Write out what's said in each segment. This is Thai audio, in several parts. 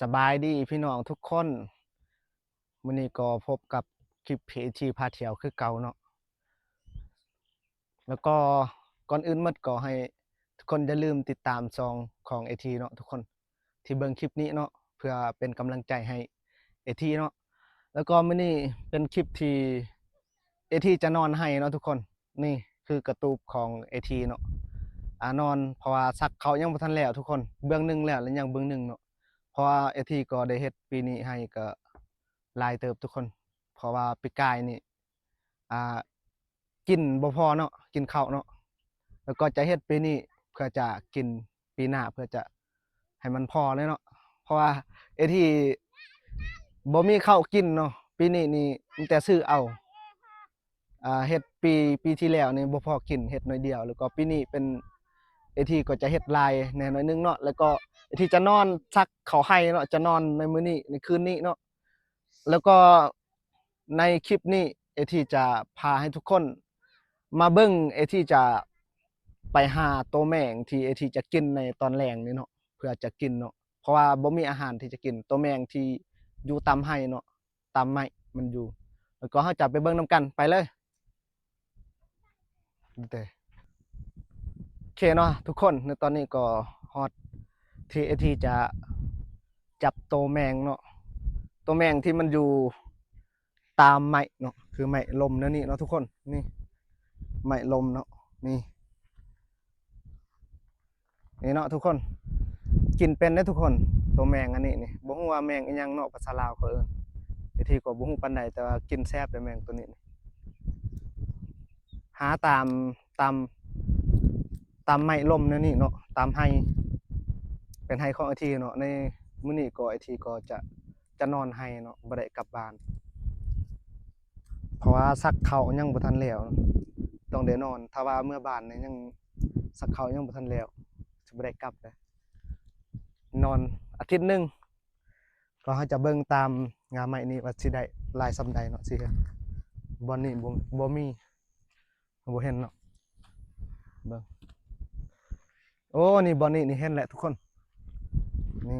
สบายดีพี่น้องทุกคนมื้อนี้ก็พบกับคลิปเพจพาเที่ยวคือเก่าเนาะแล้วก็ก่อนอื่นหมดก็ให้ทุกคนอย่าลืมติดตามช่องของเอทีเนาะทุกคนที่เบิ่งคลิปนี้เนาะเพื่อเป็นกำลังใจให้เอทีเนาะแล้วก็มื้อนี้เป็นคลิปที่เอทีจะนอนให้เนาะทุกคนนี่คือกระตูบของเอทีเนาะนอนเพราะว่าซักเขายังบ่ทันแล้วทุกคนเบื้องหนึงแล้วแล้วยังเบื้องหนึงเนาะ เพราะว่าไอ้ที่ก็ได้เฮ็ดปีนี้ให้ก็หลายเติบทุกคนเพราะว่าปีกายนี่อ่ากินบ่พอเนาะกินข้าวเนาะแล้วก็จะเฮ็ดปีนี้เพื่อจะกินปีหน้าเพื่อจะให้มันพอเลยเนาะเพราะว่าไอ้ที่บ่มีข้าวกินเนาะปีนี้นี่มีแต่ซื้อเอาเฮ็ดปีที่แล้วนี่บ่พอกินเฮ็ดน้อยเดียวแล้วก็ปีนี้เป็นไอ้ที่ก็จะเฮ็ดหลายแหน่หน่อยหนึงเนาะแล้วก็ไอ้ที่จะนอนซักเขาให้เนาะจะนอนในมื้อนี้ในคืนนี้เนาะแล้วก็ในคลิปนี้ไอ้ที่จะพาให้ทุกคนมาเบิ่งไอ้ที่จะไปหาตัวแมงที่ไอ้ที่จะกินในตอนแลงนี่เนาะเพื่อจะกินเนาะเพราะว่าบ่มีอาหารที่จะกินตัวแมงที่อยู่ตามไร่เนาะตามไม้มันอยู่แล้วก็เราจะไปเบิ่งนำกันไปเลยเด้โอเคเนาะทุกคนในตอนนี้ก็ฮอดที่ไอ้ที่จะจับตัวแมงเนาะตัวแมงที่มันอยู่ตามไม้เนาะคือไม้ลมเนาะนี่เนาะทุกคนนี่ไม้ลมเนาะนี่นี่เนาะทุกคนกินเป็นได้ทุกคนตัวแมงอันนี้นี่บ่ฮู้ว่าแมงอีหยังเนาะภาษาลาวเขาเอิ้นไอ้ที่ก็บ่ฮู้ปานใดแต่ว่ากินแซ่บเด้อแมงตัวนี้นี่หาตามตามไม้ลมเนาะนี่เนาะตามไร่เป็นไร่ของไอ้ที่เนาะในมื้อนี้ก็ไอ้ที่ก็จะนอนไร่เนาะบ่ได้กลับบ้านเพราะว่าซักข้าวยังบ่ทันแล้วต้องได้นอนถ้าว่าเมื่อบ้านนี่ยังซักข้าวยังบ่ทันแล้วสิบ่ได้กลับเด้อนอนอาทิตย์หนึงก็เราจะเบิ่งตามงานไม้นี้ว่าสิได้หลายส่ำใดเนาะสิบ่อนนี้บ่มีบ่เห็นเนาะเบิ่งโอ้นี่บ่อนนี้นี่เห็นแหละทุกคนนี่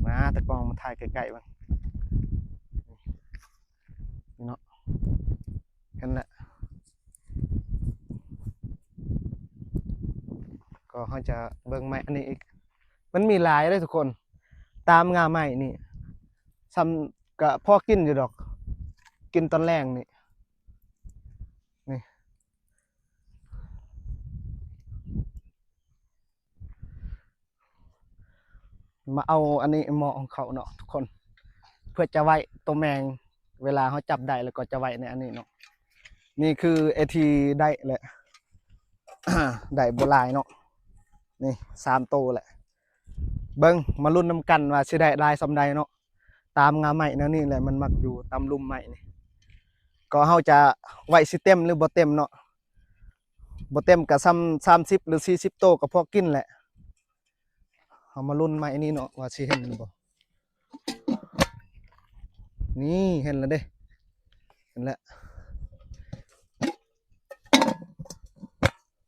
มาตะกล้องมาถ่ายใกล้ๆเบิ่งนี่เนาะเห็นแหละก็เราจะเบิ่งไม้อันนี้อีกมันมีหลายเด้อทุกคนตามงาไม้นี่ซ้ำก็พอกินอยู่ดอกกินตอนแลงนี่นี่มาเอาอันนี้หม้อของเขาเนาะทุกคนเพื่อจะไว้ตัวแมงเวลาเขาจับได้แล้วก็จะไว้ในอันนี้เนาะนี่คือไอ้ที่ได้แหละ ได้บ่หลายเนาะนี่3ตัวแหละเบิ่งมาลุ้นนำกันว่าสิได้หลายส่ำใดเนาะตามงาไม้แนวนี้แหละมันมักอยู่ตามลุ่มไม้นี่ก็เราจะไว้สิเต็มหรือบ่เต็มเนาะบ่เต็มก็ซ้ำ30หรือ40โตวก็พอกินแหละเรามาลุ้นไม้นี้เนาะว่าสิเห็นบ่นี่เห็นแล้วเด้เห็นแล้ว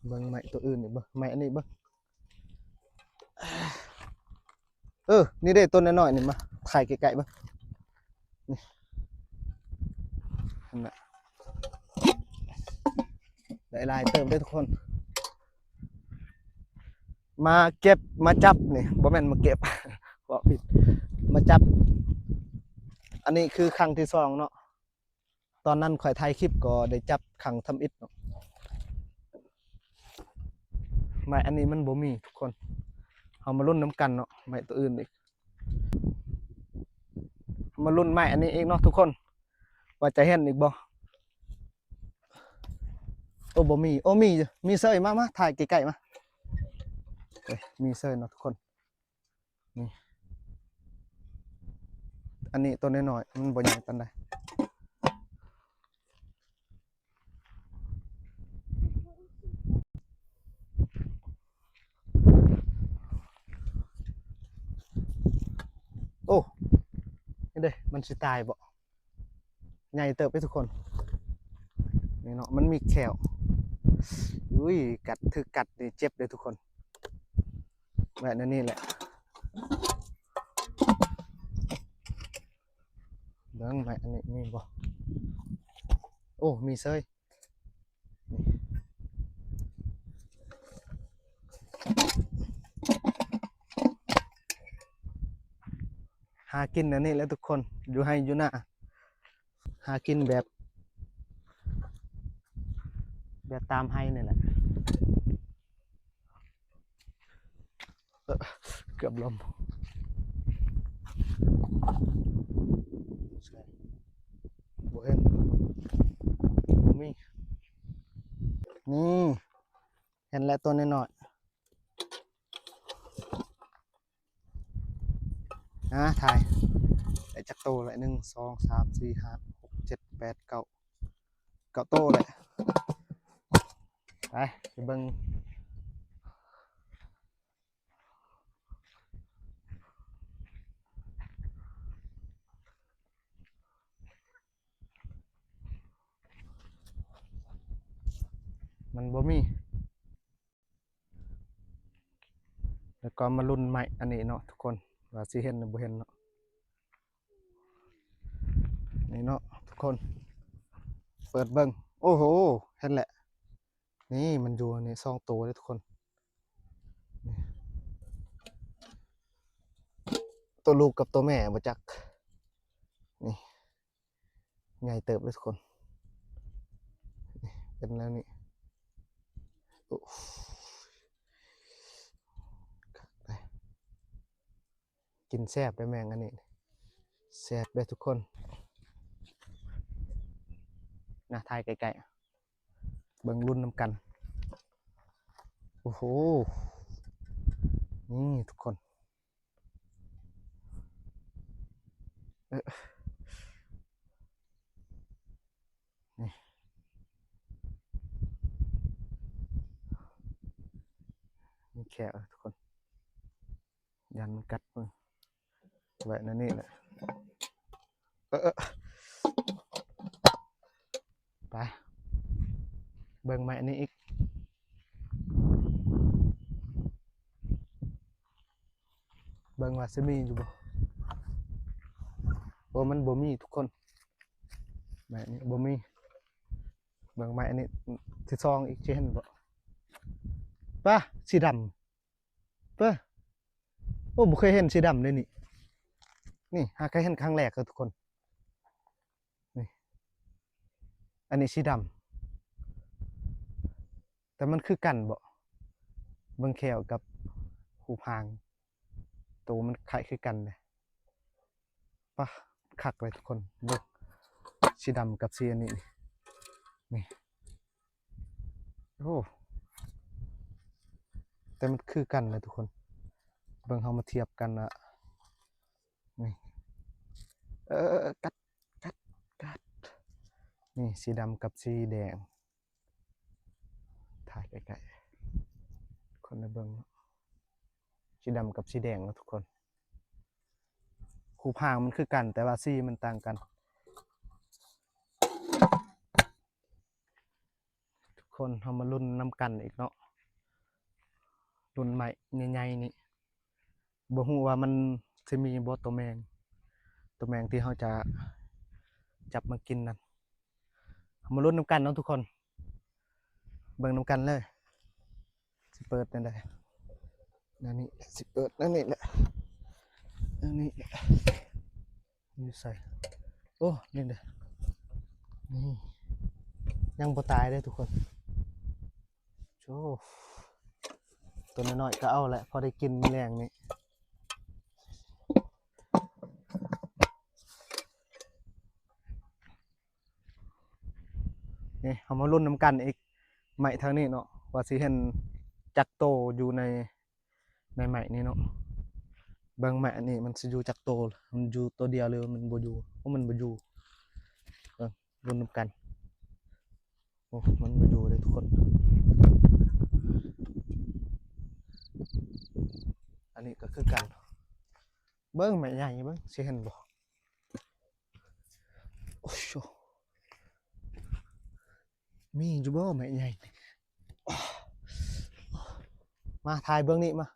เบิ่งไม้ตัวอื่นนี่เบิ่งไม้อันนี้เบิ่งนี่เด้ต้นน้อยๆนี่มาถ่ายไกลๆเบิ่งนี่เห็นแล้วได้หลายเติมเด้อทุกคนมาเก็บมาจับนี่บ่แม่นมาเก็บ บอกผิดมาจับอันนี้คือครั้งที่2เนาะตอนนั้นข่อยถ่ายคลิปก็ได้จับครั้งทำอิฐเนาะไม้อันนี้มันบ่มีทุกคนเอามาลุ้นน้ำกันเนาะไม้ตัวอื่นอีกมาลุ้นไม้อันนี้อีกเนาะทุกคนว่าจะเห็นอีกบ่โอ้บ่มีโอ้มีเซยมาถ่ายใกล้ๆมามีเซยเนาะทุกคนนี่อันนี้ตัวน้อยๆมันบ่ใหญ่ปานใดโอ้นี่เด้มันสิตายบ่ใหญ่เติบไปทุกคนนี่เนาะมันมีแขวอุ้ยกัดถือกัดนี่เจ็บเลยทุกคนแบบนี้แหละ บิ่งไม้อันนี้มีบ่โอ้มีเซยหากินอันนี้แหละทุกคนอยู่ให้อยู่หน้าหากินแบบตามให้นี่แหละเกือบล้มใช่บ่เห็นบ่มีนี่เห็นแล้วตัวน้อยๆนะถ่ายได้จักโตเลย1 2 3 4 5 6 7 8 9 9โตเลยไปเบิ่งมันบ่มีแล้วก็มาลุ้นใหม่อันนี้เนาะทุกคนว่าสิเห็นหรือบ่เห็นเนาะนี่เนาะทุกคนเปิดเบิ่งโอ้โหเห็นแหละนี่มันอยู่ใน2ตัวเลยทุกคนนี่ตัวลูกกับตัวแม่บ่จักนี่ใหญ่เติบเลยทุกคนนี่เป็นแล้วนี่โอ้ไปกินแซ่บได้แมงอันนี้แซ่บได้ทุกคนนะถ่ายไกลๆเบิ่งรุ่นน้ำกันโอ้โหนี่ทุกคนนี่มีแขวทุกคนยันมันกัดมือไว้นั่นนี่แหละไปเบิ่งไม้อันนี้อีกเบิ่งว่าสิมีอยู่บ่โอ้มันบ่มีทุกคนไม้อันนี้บ่มีเบิ่งไม้อันนี้ที่ซองอีกสิเห็นบ่ป่ะสีดำป่ะโอ้บ่เคยเห็นสีดำเลยนี่นี่หาเคยเห็นครั้งแรกครับทุกคนนี่อันนี้สีดำแต่มันคือกันบ่เบิ่งแขวกับหูพางตัวมันคล้ายคือกันเลยป่ะคักเลยทุกคนเบิ่งสีดำกับสีอันนี้นี่โอ้แต่มันคือกันเลยทุกคนเบิ่งเฮามาเทียบกันอะนี่กัดกัดนี่สีดำกับสีแดงถ่ายใกล้ๆคนในเบิ่งสีดำกับสีแดงนะทุกคนคูพางมันคือกันแต่ว่าสีมันต่างกันทุกคนเฮามาลุ้นนำกันอีกเนาะรุ่นใหม่ใหญ่ๆนี่บ่ฮู้ว่ามันสิมีบ่ตัวแมงที่เฮาจะจับมากินนั่นมาลุ้นน้ำกันเนาะทุกคนเบิ่งน้ำกันเลยสิเปิดนั่นแหละนั่นนี่สิเปิดนั่นนี่แหละนั่นนี่นี่ใส่โอ้นี่เด้อนี่ยังบ่ตายเลยทุกคนโอ้ตัวน้อยๆก็เอาแหละพอได้กินแมลงนี่นี่เอามาลุ้นน้ำกันอีกใหม่ทางนี้เนาะว่าสิเห็นจักโตอยู่ในใหม่นี้เนาะเบิ่งใหม่อันนี้มันสิอยู่จักโตมันอยู่ตัวเดียวเลยมันบ่อยู่เพราะมันบ่อยู่ลุ้นน้ำกันโอ้มันบ่อยู่เลยทุกคนอันนี้ก็คือกันเบิ่งใหม่ใหญ่เบิ่งสิเห็นบ่โอ้โหมีอยู่บ่ใหม่ใหญ่มาถ่ายเบิ่งนี่มา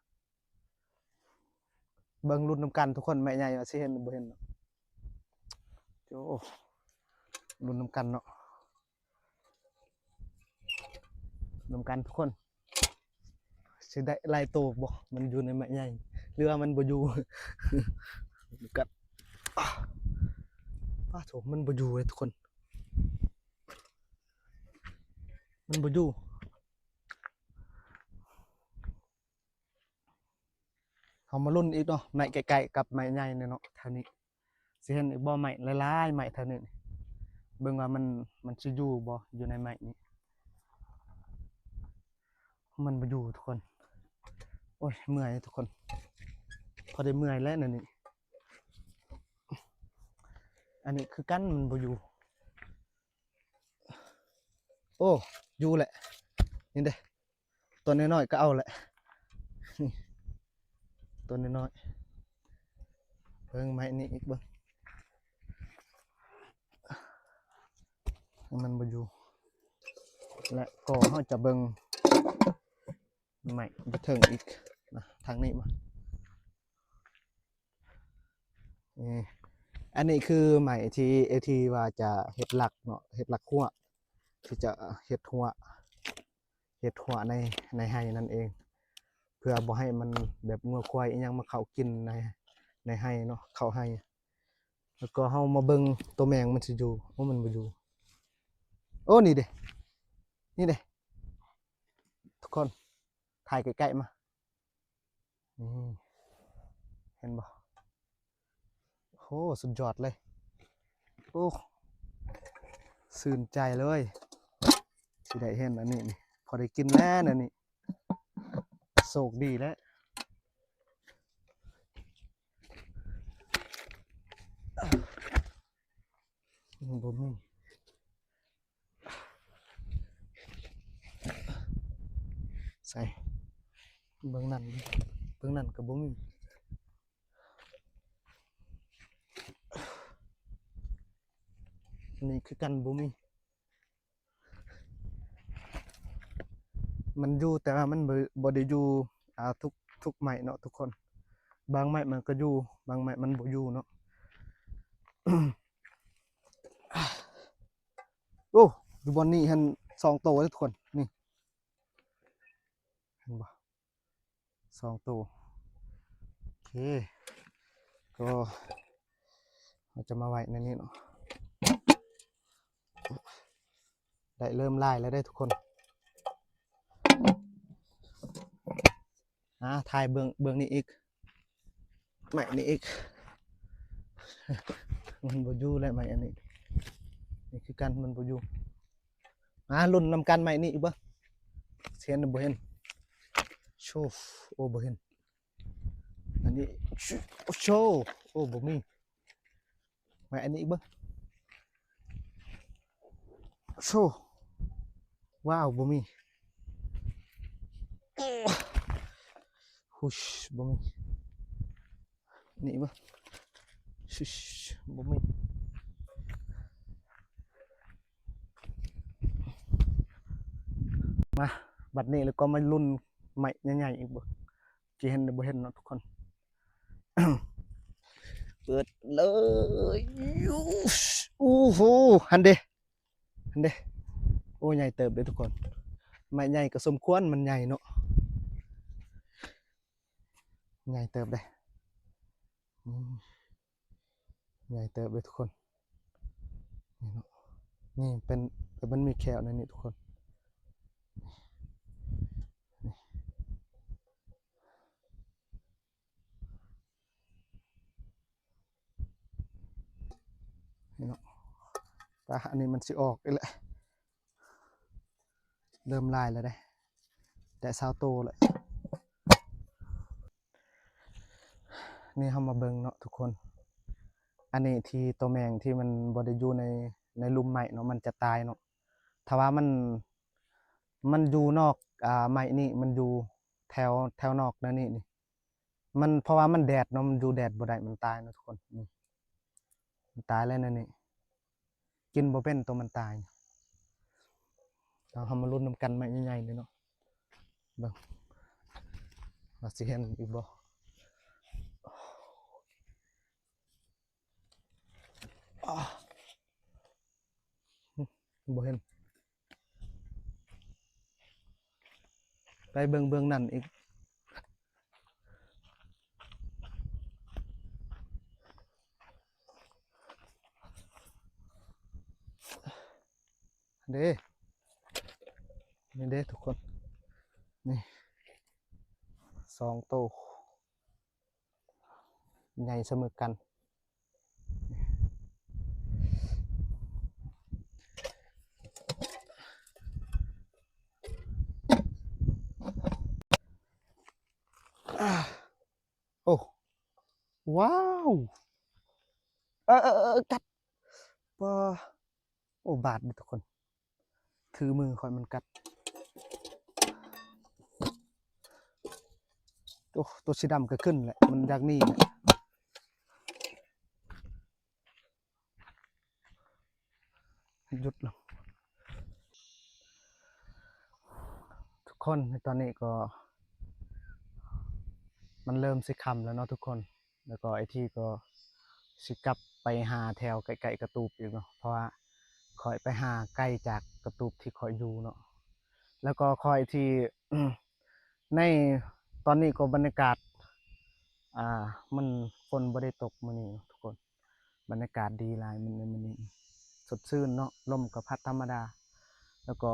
เบิ่งรุ่นน้ำกันทุกคนใหม่ใหญ่ว่าสิเห็นหรือบ่เห็นเนาะ โอ้ลุ้นนำกันเนาะนำกันทุกคนสิได้หลายโตบ่มันอยู่ในไม้ใหญ่หรือว่ามันบ่อยู่ กัดป้าโถมันบ่อยู่เลยทุกคนมันบ่อยู่เขามาลุ้นอีกเนาะไม้ไกลๆกับไม้ใหญ่เนี่ยเนาะเท่านี้สิเห็นอีกบ่ไม้หลายๆไม้เท่านี้เบิ่งว่ามันสิอยู่บ่อยู่ในไม้นี้มันบ่อยู่ทุกคนโอ้ยเมื่อยทุกคนพอได้เมื่อยแล้วนั่นนี่อันนี้คือกั้นมันบ่อยู่โอ้อยู่แหละนี่เด้ตัวน้อยๆก็เอาแหละนี่ตัวน้อยๆเบิ่งไม้นี่อีกเบิ่งมันบ่อยู่และก็เฮาจะเบิ่งไม้บ่ถึงอีกนะทางนี้มานี่อันนี้คือไม้ที่ว่าจะเฮ็ดหลักเนาะเฮ็ดหลักหัวที่จะเฮ็ดหัวในไห้นั่นเองเพื่อบ่ให้มันแบบงัวควายอีหยังมาเข้ากินในไห้เนาะเข้าไห้แล้วก็เฮามาเบิ่งตัวแมงมันสิอยู่ว่ามันบ่อยู่โอ้นี่เด้นี่เด้ทุกคนถ่ายใกล้ๆมานี่เห็นบ่โอ้สุดยอดเลยโอ้ชื่นใจเลยสิได้เห็นอันนี้นี่พอได้กินแล้วอันนี้โชคดีแล้วบ่มีใส่เบื้องนั้นก็บ่มีนี่คือกันบ่มีมันอยู่แต่ว่ามันบ่ได้อยู่ทุกไม้เนาะทุกคนบางไม้มันก็อยู่บางไม้มันบ่อยู่เนาะ โอ้อยู่บนนี้เห็น2ตัวเลยทุกคนนี่เห็นบ่2ตัวโอเคก็เราจะมาไว้ในนี้เนาะได้เริ่มไล่แล้วได้ทุกคนถ่ายเบื้องนี้อีกไม้นี้อีก มันบ่อยู่แล้วไม้อันนี้นี่คือกันมันบ่อยู่ลุ้นนำกันไม้นี้อีกบ่เห็นบ่เห็นโชว์โอ้บ่เห็นอันนี้โชว์โอ้บ่มีไม้อันนี้อีกบ่โชว์ว้าวบ่มีฮุชบ่มีนี่บ่ชุชบ่มีมาบัดนี้แล้วก็มาลุ้นไม้ใหญ่ๆอีกบ่สิเห็นหรือบ่เห็นเนาะทุกคน เปิดเลยโอ้โหหันเด้โอ้ใหญ่เติบเลยทุกคนไม้ใหญ่ก็สมควรมันใหญ่เนาะใหญ่เติบเลยใหญ่เติบเลยทุกคนนี่เนาะนี่เป็นมันมีแขวในนี้ทุกคนนี่เนาะปลาอันนี้มันสิออกอีกแล้วเริ่มลายแล้วได้แต่ซาวโตเลยนี่เขามาเบิ่งเนาะทุกคนอันนี้ที่ตัวแมงที่มันบ่ได้อยู่ในลุมไม้เนาะมันจะตายเนาะถ้าว่ามันอยู่นอกไม้นี่มันอยู่แถวนอกนั่นนี่มันเพราะว่ามันแดดเนาะมันอยู่แดดบ่ได้มันตายเนาะทุกคนนี่มันตายแล้วนั่นนี่กินบ่เป็นตัวมันตายเราทำมาลุ้นนำกันไม้ใหญ่ๆเลยเนาะเบิ่งว่าสิเห็นอีกบ่ บ่เห็นไปเบิ่งนั่นอีกเด้นี่เด้ทุกคนนี่2 โตวใหญ่เสมอกันโอ้ว้าวกัดปะโอ้บาดเลยทุกคนถือมือคอยมันกัดโอ้ตัวสีดำก็ขึ้นแหละมันอยากหนี่แหละหยุดแล้วทุกคนในตอนนี้ก็มันเริ่มสิค่ำแล้วเนาะทุกคนแล้วก็ไอ้ที่ก็สิกลับไปหาแถวไกลๆกระตูบอีกเนาะเพราะว่าคอยไปหาใกล้จากกระตูบที่คอยอยู่เนาะแล้วก็คอยที่ ในตอนนี้ก็บรรยากาศมันฝนบ่ได้ตกมื้อนี้ทุกคนบรรยากาศดีหลายมื้อนี้สดชื่นเนาะลมก็พัดธรรมดาแล้วก็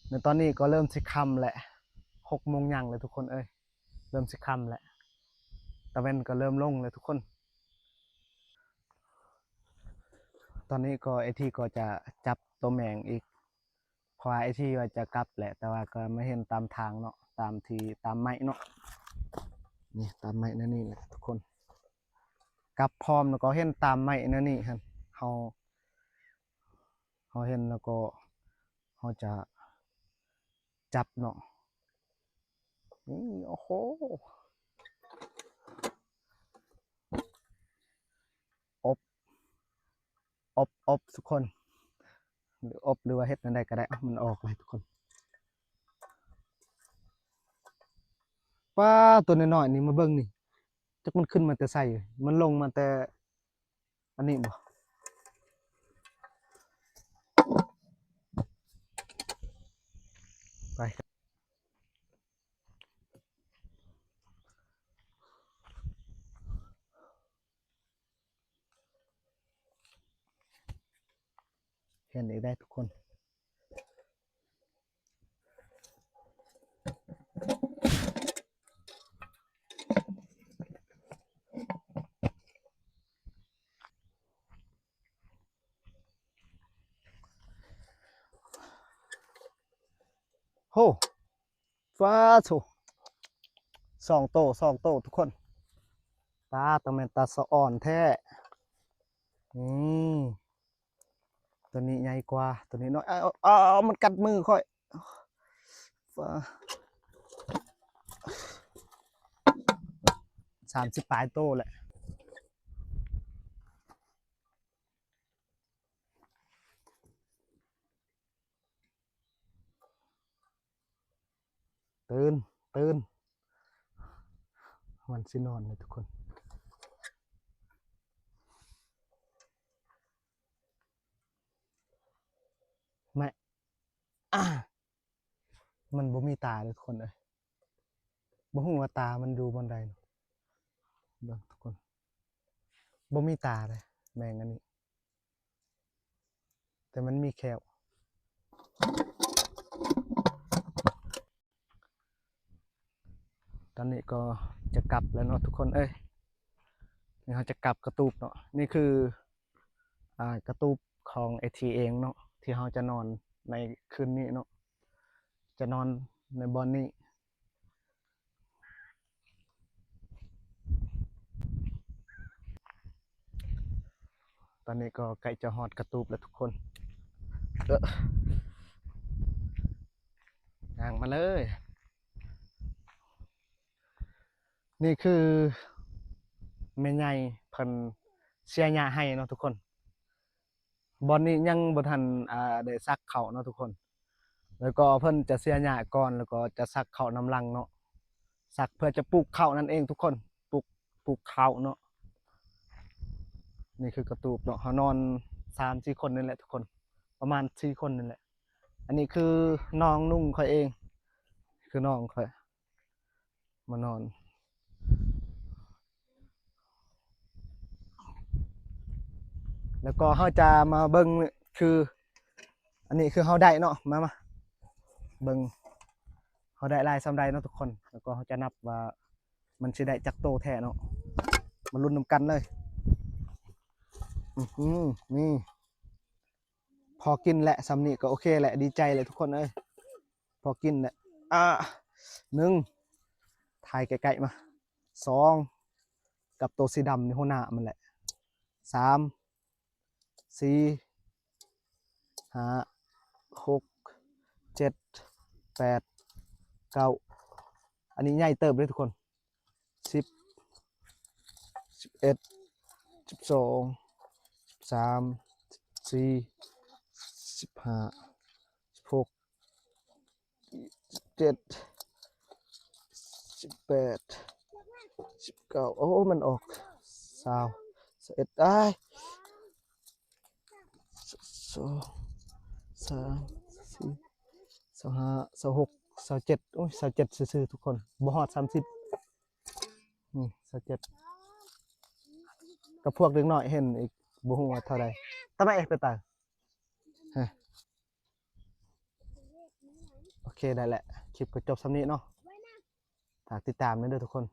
ในตอนนี้ก็เริ่มสิค่ำแหละ6 โมงยังเลยทุกคนเอ้ยเริ่มสิค่ำแหละตะเว้นก็เริ่มลงเลยทุกคนตอนนี้ก็ไอ้ที่ก็จะจับตัวแมงอีกเพราะว่าไอ้ที่ว่าจะกลับแหละแต่ว่าก็ไม่เห็นตามทางเนาะตามที่ตามไม้เนาะนี่ตามไม้นั่นนี่แหละทุกคนกลับพร้อมแล้วก็เห็นตามไม้นั่นนี่ครับเฮาเห็นแล้วก็เฮาจะจับเนาะนี่โอ้โหอบอบทุกคนหรืออบหรือว่าเฮ็ดนั่นใดก็ได้มันออกเลยทุกคนป้าตัวน้อยๆนี่มาเบิ่งนี่จักมันขึ้นมาแต่ไสมันลงมาแต่อันนี้บ่ไปเห็นอีกได้ทุกคนโหฟ้าโถ2 โตทุกคนตาต้องแม่นตาสะอ่อนแท้นี่ตัวนี้ใหญ่กว่าตัวนี้น้อยเอามันกัดมือค่อยฟ้า30 ปลายโตแหละตื่นตื่นมันสินอนเลยทุกคนแม่อ่ะมันบ่มีตาเลยทุกคนเอ้ยบ่ฮู้ว่าตามันอยู่บนใดเนาะเบิ่งทุกคนบ่มีตาเลยแมงอันนี้แต่มันมีแควตอนนี้ก็จะกลับแล้วเนาะทุกคนเอ้ยนี่เราจะกลับกระตูบเนาะนี่คือกระตูบของไอทีเองเนาะที่เราจะนอนในคืนนี้เนาะจะนอนในบอนนี้ตอนนี้ก็ใกล้จะฮอดกระตูบแล้วทุกคนย่างมาเลยนี่คือแม่ใหญ่เพิ่นเสียหญ้าให้เนาะทุกคนบอนนี้ยังบ่ทันได้ซักเขาเนาะทุกคนแล้วก็เพิ่นจะเสียหญ้าก่อนแล้วก็จะซักเขาน้ำลังเนาะซักเพื่อจะปลูกข้าวนั่นเองทุกคนปลูกข้าวเนาะนี่คือกระตูบเนาะเฮานอน3-4 คนนี่แหละทุกคน ประมาณ4คนนั่นแหละอันนี้คือน้องนุ่งข่อยเองคือน้องข่อยมานอน แล้วก็เฮาจะมาเบิ่งคือ อันนี้คือเฮาได้เนาะมาเบิ่งเฮาได้หลายส่ำใดเนาะทุกคน แล้วก็เฮาจะนับว่ามันสิได้จักโตแท้เนาะมาลุ้นนำกันเลยนี่พอกินแหละซำนี้ก็โอเคแหละดีใจเลยทุกคนเอ้ยพอกินแหละ1ถ่ายใกล้ๆมา2กับตัวสีดำในหัวหน้ามันแหละ3 4 5 6 7 8 9อันนี้ใหญ่เติบเลยทุกคน10 11 12 13 14 15 16 17 18 19โอ้มันออก20 21ได้2 3 4 25 26 27โอ้ย27ซื่อๆทุกคนบ่ฮอด3027กับพวกเด็กน้อยเห็นอีกบ่ฮู้ว่าเท่าใดตะไมไปตาฮะโอเคได้แหละคลิปก็จบส่ำนี้เนาะฝากติดตามด้วยเด้อทุกคน